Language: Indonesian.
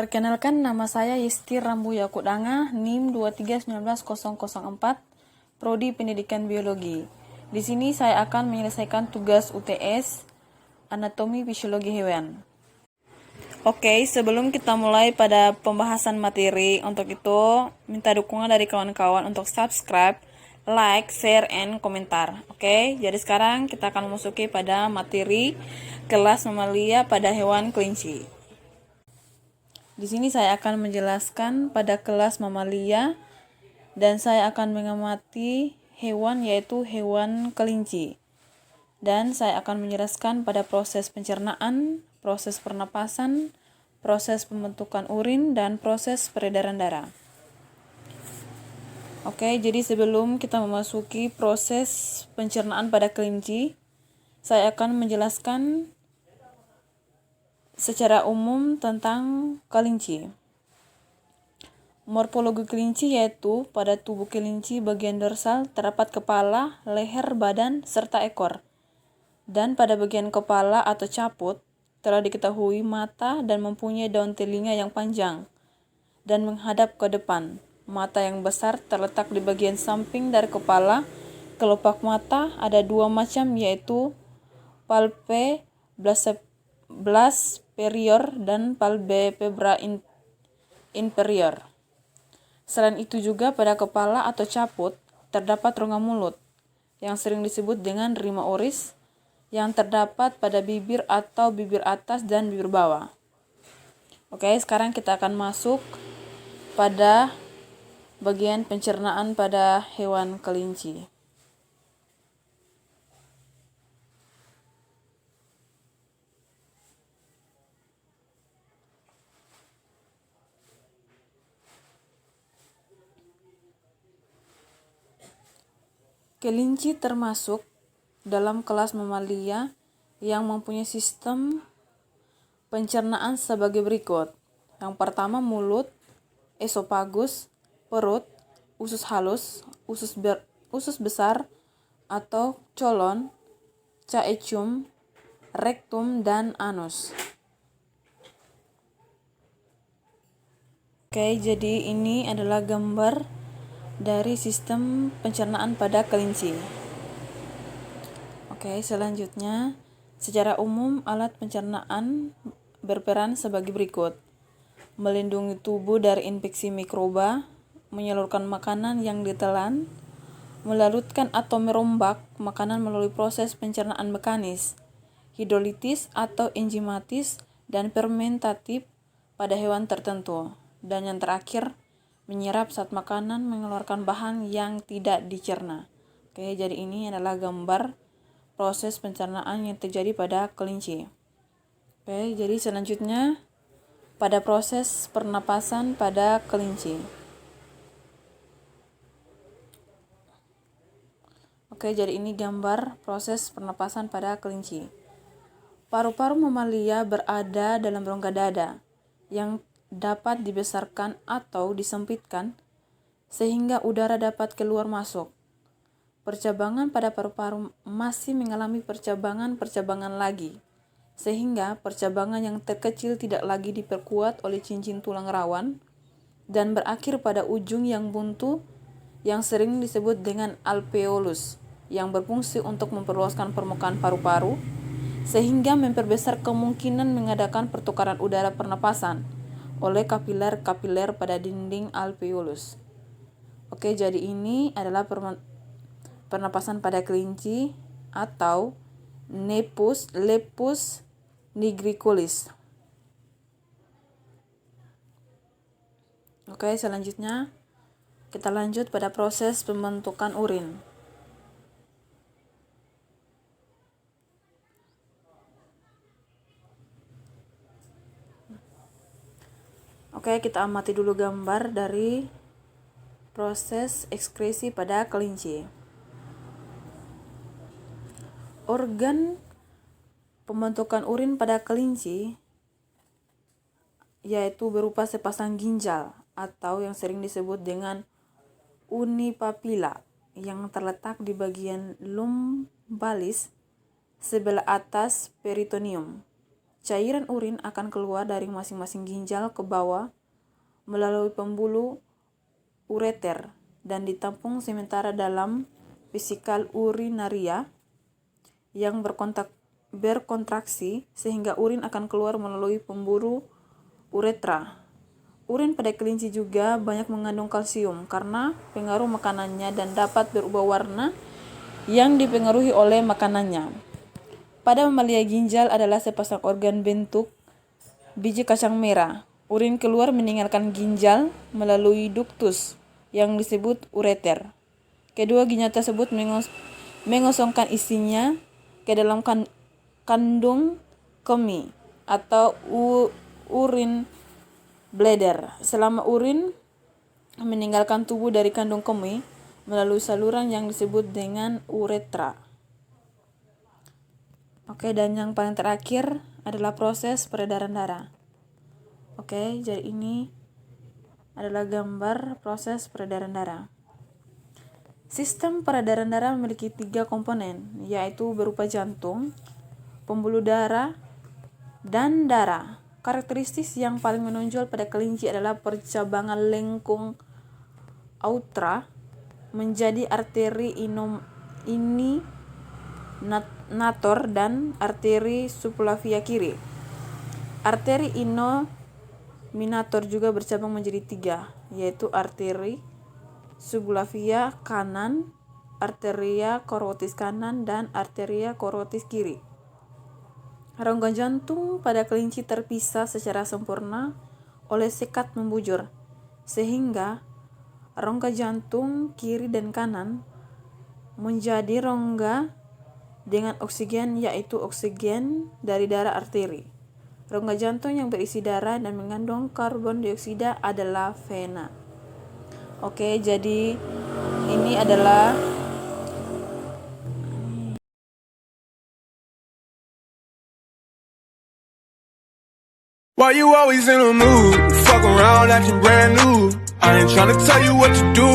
Perkenalkan, nama saya Yesti Rambu Yakudanga, NIM 2319004, Prodi Pendidikan Biologi. Di sini saya akan menyelesaikan tugas UTS Anatomi Fisiologi Hewan. Oke, sebelum kita mulai pada pembahasan materi, untuk itu minta dukungan dari kawan-kawan untuk subscribe, like, share, and komentar. Oke, jadi sekarang kita akan memasuki pada materi kelas mamalia pada hewan kelinci. Di sini saya akan menjelaskan pada kelas mamalia dan saya akan mengamati hewan yaitu hewan kelinci. Dan saya akan menjelaskan pada proses pencernaan, proses pernapasan, proses pembentukan urin, dan proses peredaran darah. Oke, jadi sebelum kita memasuki proses pencernaan pada kelinci, saya akan menjelaskan secara umum tentang kelinci. Morfologi kelinci yaitu pada tubuh kelinci bagian dorsal terdapat kepala, leher, badan, serta ekor. Dan pada bagian kepala atau caput telah diketahui mata dan mempunyai daun telinga yang panjang dan menghadap ke depan. Mata yang besar terletak di bagian samping dari kepala. Kelopak mata ada dua macam yaitu palpebras superior dan palpebra inferior. Selain itu juga pada kepala atau caput terdapat rongga mulut yang sering disebut dengan rima oris yang terdapat pada bibir atau bibir atas dan bibir bawah. Oke, sekarang kita akan masuk pada bagian pencernaan pada hewan kelinci. Kelinci termasuk dalam kelas mamalia yang mempunyai sistem pencernaan sebagai berikut. Yang pertama mulut, esofagus, perut, usus halus, usus besar atau colon, caecum, rektum, dan anus. Oke, jadi ini adalah gambar dari sistem pencernaan pada kelinci. Oke, selanjutnya, secara umum alat pencernaan berperan sebagai berikut. Melindungi tubuh dari infeksi mikroba, menyalurkan makanan yang ditelan, melarutkan atau merombak makanan melalui proses pencernaan mekanis, hidrolitis atau enzimatis, dan fermentatif pada hewan tertentu. Dan yang terakhir, menyerap saat makanan mengeluarkan bahan yang tidak dicerna. Oke, jadi ini adalah gambar proses pencernaan yang terjadi pada kelinci. Oke, jadi selanjutnya pada proses pernapasan pada kelinci. Oke, jadi ini gambar proses pernapasan pada kelinci. Paru-paru mamalia berada dalam rongga dada yang dapat dibesarkan atau disempitkan sehingga udara dapat keluar masuk. Percabangan pada paru-paru masih mengalami percabangan lagi, sehingga percabangan yang terkecil tidak lagi diperkuat oleh cincin tulang rawan dan berakhir pada ujung yang buntu yang sering disebut dengan alveolus yang berfungsi untuk memperluaskan permukaan paru-paru sehingga memperbesar kemungkinan mengadakan pertukaran udara pernapasan oleh kapiler-kapiler pada dinding alveolus. Oke, jadi ini adalah pernapasan pada kelinci atau lepus nigricollis. Oke, selanjutnya kita lanjut pada proses pembentukan urin. Oke, kita amati dulu gambar dari proses ekskresi pada kelinci. Organ pembentukan urin pada kelinci yaitu berupa sepasang ginjal atau yang sering disebut dengan unipapila yang terletak di bagian lumbalis sebelah atas peritoneum. cairan urin akan keluar dari masing-masing ginjal ke bawah melalui pembuluh ureter dan ditampung sementara dalam vesikel urinaria yang berkontraksi sehingga urin akan keluar melalui pembuluh uretra. Urin pada kelinci juga banyak mengandung kalsium karena pengaruh makanannya dan dapat berubah warna yang dipengaruhi oleh makanannya. Pada mamalia, ginjal adalah sepasang organ bentuk biji kacang merah. Urin keluar meninggalkan ginjal melalui duktus yang disebut ureter. Kedua ginjal tersebut mengosongkan isinya ke dalam kandung kemih atau urin bladder. Selama urin meninggalkan tubuh dari kandung kemih melalui saluran yang disebut dengan uretra. Oke, dan yang paling terakhir adalah proses peredaran darah. Oke, jadi ini adalah gambar proses peredaran darah. Sistem peredaran darah memiliki 3 komponen, yaitu berupa jantung, pembuluh darah, dan darah. Karakteristik yang paling menonjol pada kelinci adalah percabangan lengkung aorta menjadi arteri innominator dan arteri subclavia kiri. Arteri innominator juga bercabang menjadi 3, yaitu arteri subclavia kanan, arteria korotis kanan, dan arteria korotis kiri. Rongga jantung pada kelinci terpisah secara sempurna oleh sekat membujur, sehingga rongga jantung kiri dan kanan menjadi rongga dengan oksigen, yaitu oksigen dari darah arteri. Rongga jantung yang berisi darah dan mengandung karbon dioksida adalah vena. Oke, jadi ini adalah Why you always in a mood? Fuck around acting brand new. I ain't tryna tell you what to do.